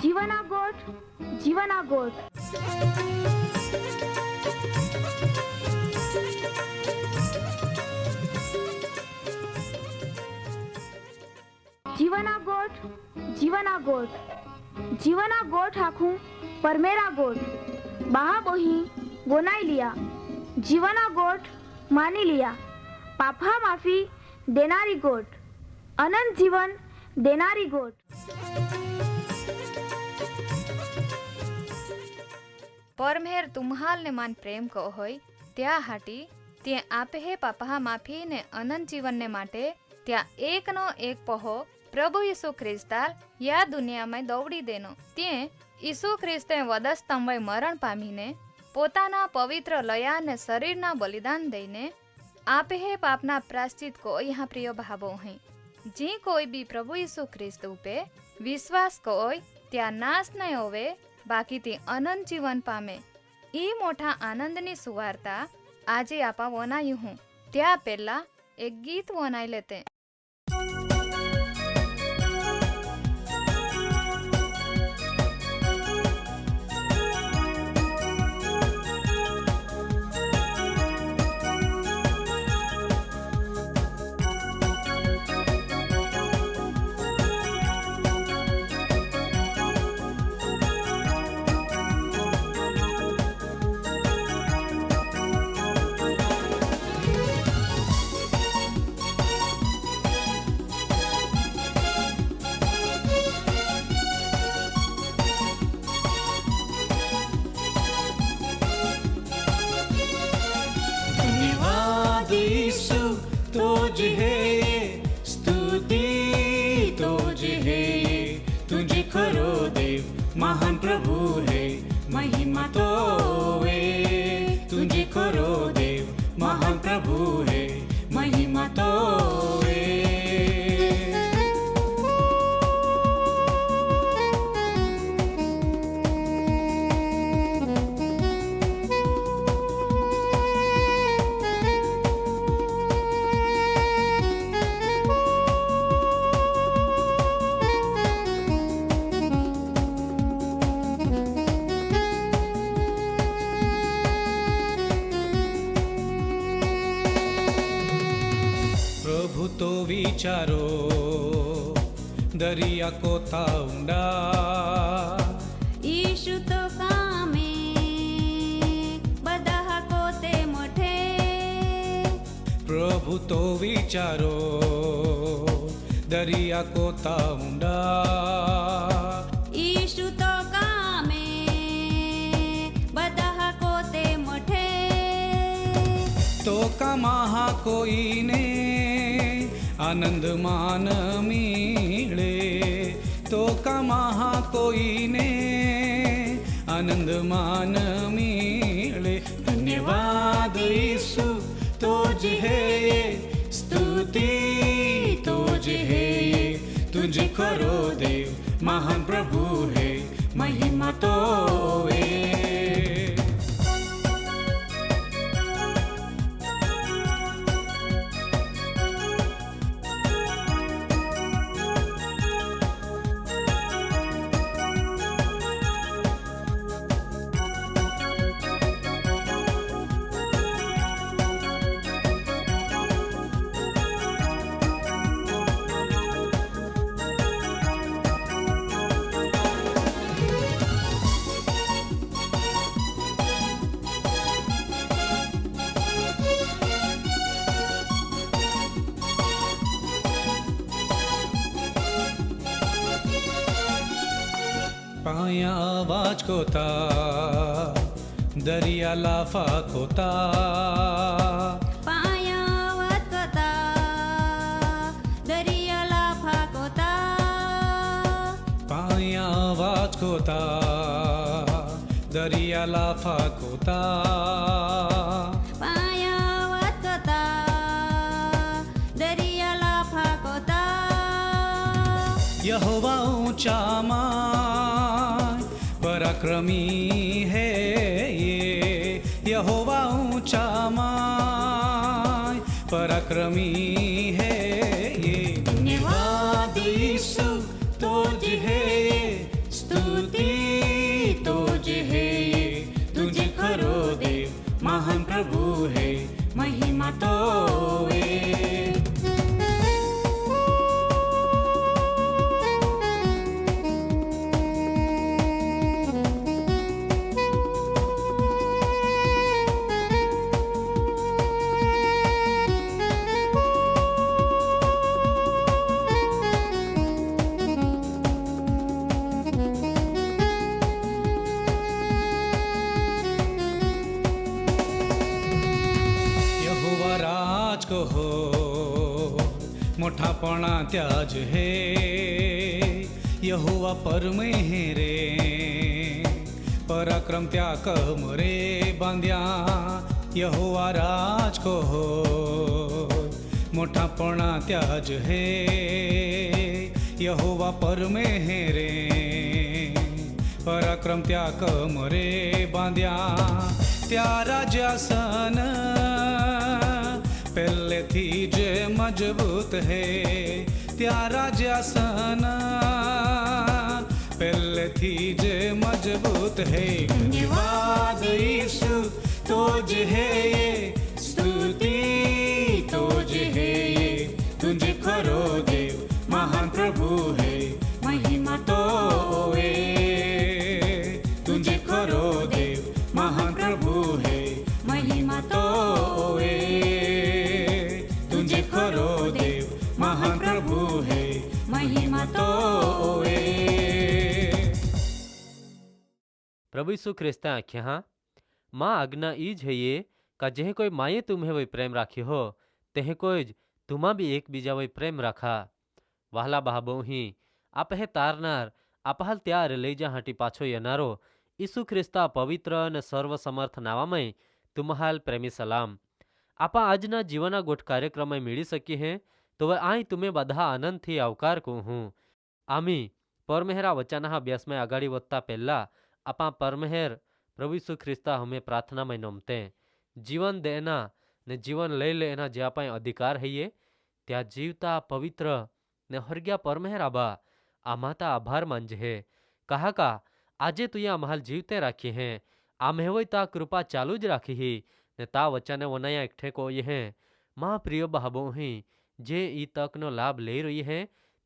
जीवना गोठ, जीवना गोठ। जीवना गोठ, जीवना गोठ, जीवना गोठ आखूं परमेरा गोठ। बाहा बोही बोनाई लिया, जीवना गोठ मानी लिया। पापा माफी देनारी गोठ, अनंत जीवन देनारी गोठ। परमेर तुम्हाल ने मान प्रेम को होय त्या हाटी ते आपे हे पापा माफी ने अनंत जीवन ने माटे त्या एक नो एक पहो प्रभु यीशु ख्रिस्ताल या दुनिया में दौड़ी देनो ते यीशु ख्रिस्ते वधस्तंभे मरण पामीने पोताना पवित्र लया ने शरीरना बलिदान दईने आपे हे पापना प्रायश्चित को यहाँ प्रिय भावो हैं। जी कोई भी प्रभु यीशु ख्रिस्त उपे विश्वास कोय त्या नाश नहीं होवे बाकी ते अनंत जीवन पामे। ई मोटा आनंदनी सुवार्ता आजे आपा वनायु हूँ त्या पहला एक गीत वनाई लेते। महान प्रभु है महिमा तो वे तुझे करो देव। महान प्रभु है महिमा तो वे। तो विचारो दरिया को था ऊंडा ईशु तो कामे बधा को ते मोठे। प्रभु तो विचारो दरिया को था ऊंडा ईशु तो कामे बधा को ते मोठे। तो कमाहा कोई ने आनंद मान मिले तो कमाहा कोई ने आनंद मान मिले। धन्यवाद यीशु तुझे है स्तुति तुझे है तुझे करो देव। महान प्रभु है महिमा तो वे। पाया आवाज कोता दरिया लाफा कोता। पाया आवाज कोता दरिया लाफा कोता। पाया आवाज कोता दरिया लाफा कोता। पाया आवाज कोता दरिया लाफा कोता। यहोवा ऊंचा माय पराक्रमी है ये। यहोवा ऊंचा माय पराक्रमी है ये। धन्यवाद यीशु तुझे है स्तुति मोठापणा त्याज हे यहोवा परमे हे रे पराक्रम त्या कमरे बांध्या यहोवा राज को हो मोठापणा त्याज हे यहोवा परमे हे रे पराक्रम त्या कमरे बांध्या त्या राजासन પહેલેથી જે મજબૂત હે त्या राजासन પહેલેથી જે મજબૂત હે ધન્યવાદ ઈસુ તો જ હે ये स्तुति तो ज है ये तुझे खरो देव महान प्रभु है महिमा तो है तुझे खरो देव महान प्रभु है महिमा तो है तुझे खरो देव महान प्रभु है महिमा तो है। प्रभु यीशु ख्रिस्ता आख्या हाँ माँ आज्ञा ईज है ये का जह कोई माये तुम्हें वही प्रेम राखी हो तेह कोई तुम्हा भी एक बीजा वही प्रेम राखा वहला बहाबो ही आप हे तारनार आपहाल त्यार लई जा हाटी पाछो येनारो ईसु ख्रिस्ता पवित्र અને સર્વસમર્થ નામમાં तुम्हाल प्रेमी सलाम आपा आजना जीवना गोठ कार्यक्रम में मिली सकी है तो वह आई तुम्हें बधा आनंद थी आवकार को हूँ आमी परमेहरा वचना अभ्यास में आगाड़ी वत्ता पहला आपा परमेहर प्रभु यीशु ख्रिस्ता हमें प्रार्थना में नमते जीवन देना ने जीवन लई लेना ज्या पाए अधिकार है ये त्या जीवता पवित्र ने हरग्या परमेहर आबा आमाता आभार मांझे है कहा का आजे तु या महल जीवते राखी हैं आमे होय ता कृपा चालू ज राखी ही ने ता वचने वनाया एकठे को ये हैं माँ प्रिय बहाबो ही जे ई तक नो लाभ ले रही है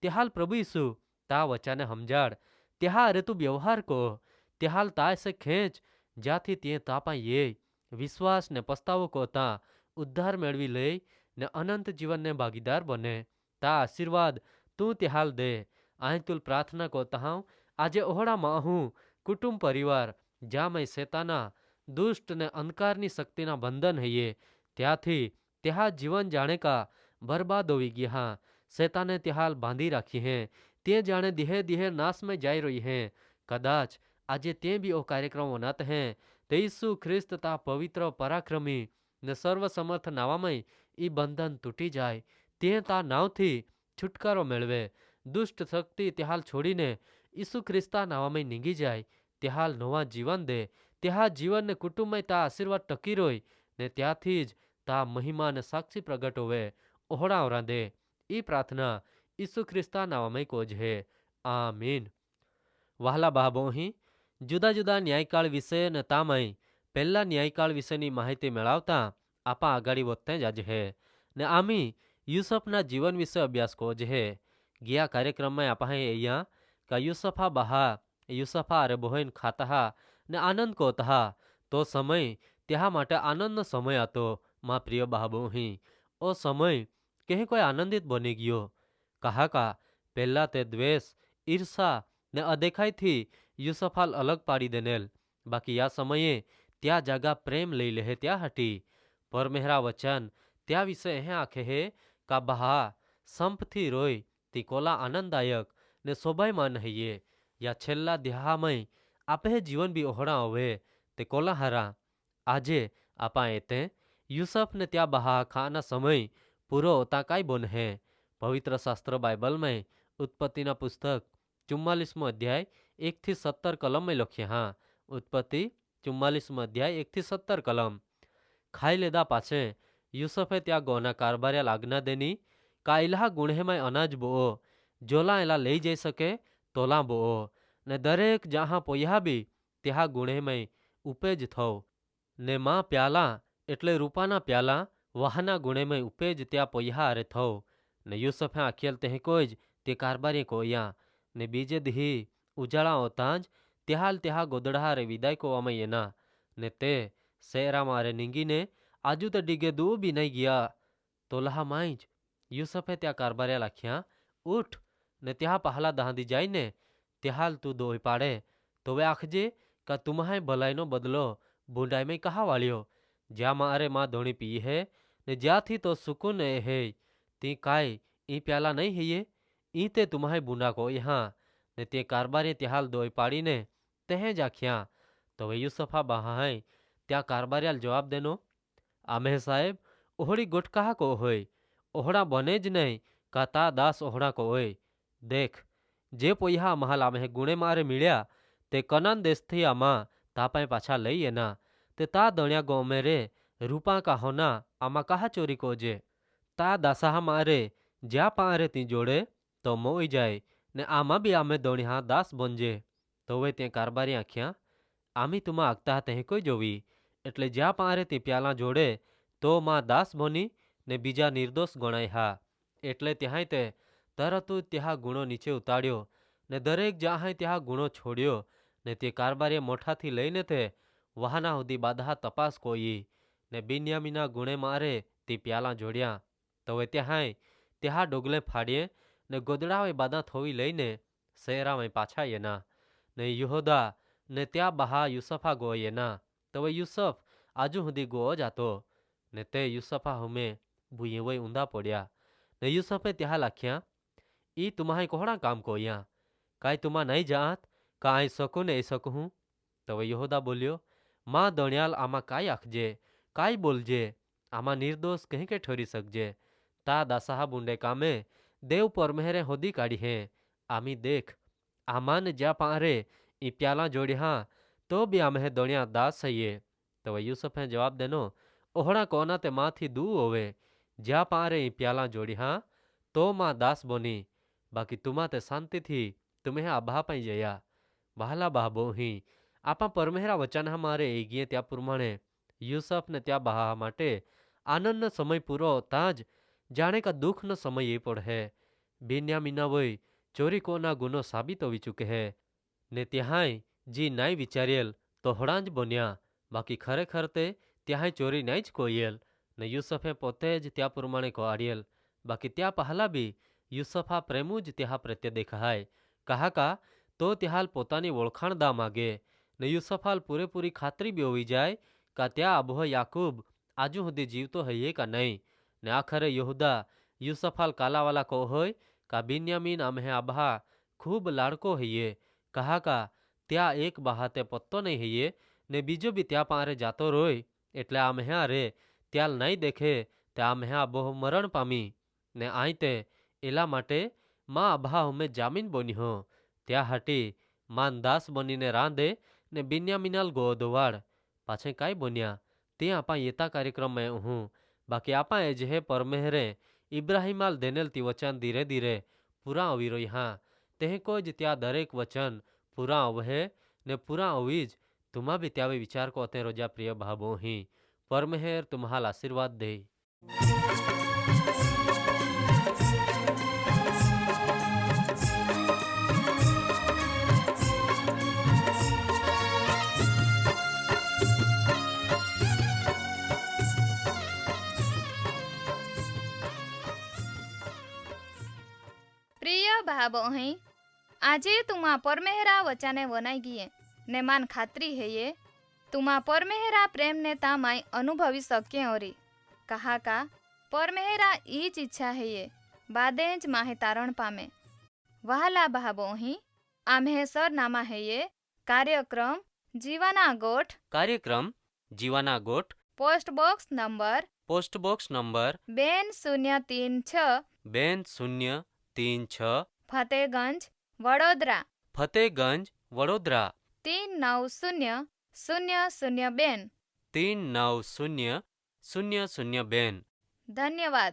त्याहाल प्रभु यीशु ता वचने हमजाड़ त्याहा अरे तू व्यवहार को त्याहाल ता से खेच जाथी ते तापा ये विश्वास ने पस्तावो को ता उद्धार मेळवी ले ने अनंत जीवन ने भागीदार बने ता आशीर्वाद तू त्याहाल दे आई तुल प्रार्थना को तहां आजे ओहड़ा माहू कुटुंब परिवार ज्या मैं शैताना दुष्ट ने अंधकारनी शक्तिना बंधन है ये त्याथी त्या जीवन जाने का बर्बाद होई गया हाँ शैताने त्याहाल बांधी राखी हैं ते जाने दिहे दिहे नाश में जाई रही हैं कदाच आजे ते भी ओ कार्यक्रम होनात हैं ते यीशु ख्रिस्त ता पवित्र पराक्रमी ने सर्वसमर्थ नावामय ई बंधन तूटी जाए ते ता नाव थी छुटकारो मेळवे दुष्ट शक्ति त्याहाल छोड़ीने यीशु ख्रिस्ता नावामय નીંગી જાય त्याहाल नवा जीवन दे त्या जीवन ने कुटुंब में ता आशीर्वाद टकी रोय ने त्याथी ज ता महिमा ने साक्षी प्रगट होवे ओहड़ा ओरा दे ई प्रार्थना यीशु ख्रिस्ता नावामय कोज है आमीन। वहला बाबो ही जुदा जुदा न्यायकाळ विषय ने तामय पहला न्यायकाळ विषयनी माहिती मेळवता आपा आगाड़ी वधते जाज है ने आमी यूसुफना जीवन विषय अभ्यास कोज है गया कार्यक्रम में आपा अहिया का यूसुफा बहा यूसुफा अरे बहन खाता ने आनंद को तहा तो समय त्या माटे आनंद समय आतो माँ प्रिय बाबू ही ओ समय कहीं कोई आनंदित बनी गयो कहा का पहला ते द्वेष ईर्षा ने अदेखाई थी यूसुफाल अलग पाड़ी देनेल बाकी या समये त्या जगह प्रेम लई ले त्या हटी परमेहरा वचन त्या विषय है आखे है का बहा संप थी रोय ती कोला आनंददायक ने शोभायमान है ये या छेल्ला देहामय आपे जीवन भी ओहड़ा होवे ते कोला हरा आजे आपा एते यूसुफ ने त्या बहा खाना समय पूरो होता काई बोन है पवित्र शास्त्र बाइबल में उत्पत्तिना पुस्तक 44मो अध्याय 1-17 कलम में लखे हाँ उत्पत्ति 44मो अध्याय 1-17 कलम खाई लेदा पाछे यूसुफे त्या गोना कारभार्या लागना देनी का इलाहा गुणे में अनाज बोओ जोला एला लई जई सके तोला बोओ ने दरेक जहाँ पोया भी त्या गुणे में उपेज थो ने माँ प्याला एटले रूपाना प्याला वाहना गुणे में उपेज त्या पोया अरे थो ने यूसुफे आखियल तेह कोई ते कारभारी कोया ने बीजे दी उजाड़ा होताज त्याहाल त्या गोदड़ा रे विदाय को अमयना ने ते सेरा मारे निंगी ने आजू तो डिगे दू भी नहीं गया तोला माइज यूसुफे त्या कारभार्या लाख्या उठ ने त्या पहला दांदी जाई ने त्याहाल तू दोई पाड़े तो वे आखजे का तुम्हारे भलाई नो बदलो बूंदाई में कहा वालियो ज्या मारे माँ धोनी पी है ने ज्या थी तो सुकून है ती काय ई प्याला नहीं है ई ते तुम्हारे बुना को यहाँ ने ते कारबारे त्याहाल दोई पाड़ी ने तेहे जाख्या तो वे यूसफा बहाय त्या कारबारियाल जवाब देनो आमे साहेब ओहड़ी गोट कहा को होय ओहड़ा बने ज नहीं का ता दास ओहड़ा को होय देख जे पोया महाल आमे गुणे मारे मिल्या ते कनान देश थी आमा तापाए पाछा लई एना ते ता दणिया गो मेरे रूपा का होना आमा कहा चोरी को जे ता दासाहा मारे ज्या पारे ती जोड़े तो मोई जाए ने आमा भी आमे दणिया दास बनजे तो वे ते कारबारी आख्या आमी तुमा आगता ते कोई जोवी एटले ज्या पारे ती प्याला जोड़े तो मां दास बनी ने बीजा निर्दोष गणाय हा एटले त्याहाय ते तरतु त्या गुणो नीचे उतार्यो ने दरेक जहाय त्या गुणो छोड्यो ने ते कारबारीए मोठाथी लईने ते वहाना हुदी बाधा तपास कोई ने बिन्यामीना गुणे मारे ते प्याला जोड़्या तो वे त्याहाय त्या डोगले फाड़िए ने गोदड़ावे बाधा थोवी लईने शहरा में पाछा येना ने यहूदा ने त्या बहा यूसफा गो येना तो वे यूसफ आजू हुदी गो जातो ने ते यूसफा हुमे भूये वही ऊंधा पड़िया ने यूसफे त्या लाख्या ई तुम्हारे कोहड़ा काम को या काई तुमा नहीं जात का आई सकूँ ने सकूँ तो वे यहूदा बोलियो माँ दणियाल आमा काई आखजे काई बोलजे आमा निर्दोष कहीं के ठहरी सकजे ता दासाहा बुंडे कामे देव परमेहरे होदी काढ़ी है आमी देख आमान ज्या पारे ई प्याला जोड़ी हाँ तो भी आमे दणिया दास सही तो वे यूसुफे जवाब देनो ओहड़ा कोना ते माँ थी दू होवे ज्या पारे ई प्याला जोड़ी हाँ तो माँ दास बनी बाकी तुमा ते शांति थी तुम्हें आभा पाई जया बहला बाबो ही आपा परमेहरा वचन हमारे एगिए त्या प्रमाणे यूसफ ने त्या बहा माटे आनंद न समय पूरो ताज जाने का दुख न समय ये पड़े बेन्यामीना वही चोरी को ना गुनो साबित होवी चुके है ने त्याहाय जी नाई विचारियल तो हड़ांज बन्या बाकी खरेखर ते त्याहाय चोरी नाई ज कोयल ने यूसफे पोते ज त्या प्रमाणे को आड़ियल बाकी त्या पहला भी यूसफा प्रेमू ज त्या प्रत्ये देखाय कहा का तो त्याहाल पोतानी ओळखाण दा मागे ने यूसफाल पूरेपूरी खातरी भी होवी जाए का त्या अबोह याकूब आजू हुदी जीवतो है का नहीं ने आखरे यहूदा यूसफाल कालावाला को होय का बिन्यामीन आम्हे आभा खूब लाड़को है कहा का त्या एक बहाते पत्तो नहीं है ने बीजो भी त्या पारे जातो रोय एटले आम्हे रे त्याल नहीं देखे ते आम्हे आबोह मरण पामी ने आईते एला माटे माँ अभा हमें जामीन बनी हो त्या हाटी मान दास बनी ने रांधे ने बिन्यामीनाल गो दोवाड़ पाछे काई बन्या ते आपा येता कार्यक्रम में हूँ बाकी आपा एजहे परमेहरे इब्राहिमाल देनेल ती वचन धीरे धीरे पूरा अवीरो यहाँ तेह को ज त्या दरेक वचन पूरा अवहे ने पूरा अवीज तुम्हा भी त्यावे विचार को अते रोजा प्रिय भावो ही परमेहर तुम्हाल आशीर्वाद दे। प्रिय भाव અહીં આજે તુમા પરમેહરા વચાને વનાઈ ગયે ને માન ખાતરી है ये तुमा परमेहरा प्रेम ने तामाई अनुभवी सके ओरी कहा का परमेहरा ईच इच्छा है ये बादेज माहे तारण पामे वहाला भावो ही आम्हे सरनामा है ये कार्यक्रम जीवाना गोठ post box number 036 Fatehganj Vadodara 390002 390002। धन्यवाद।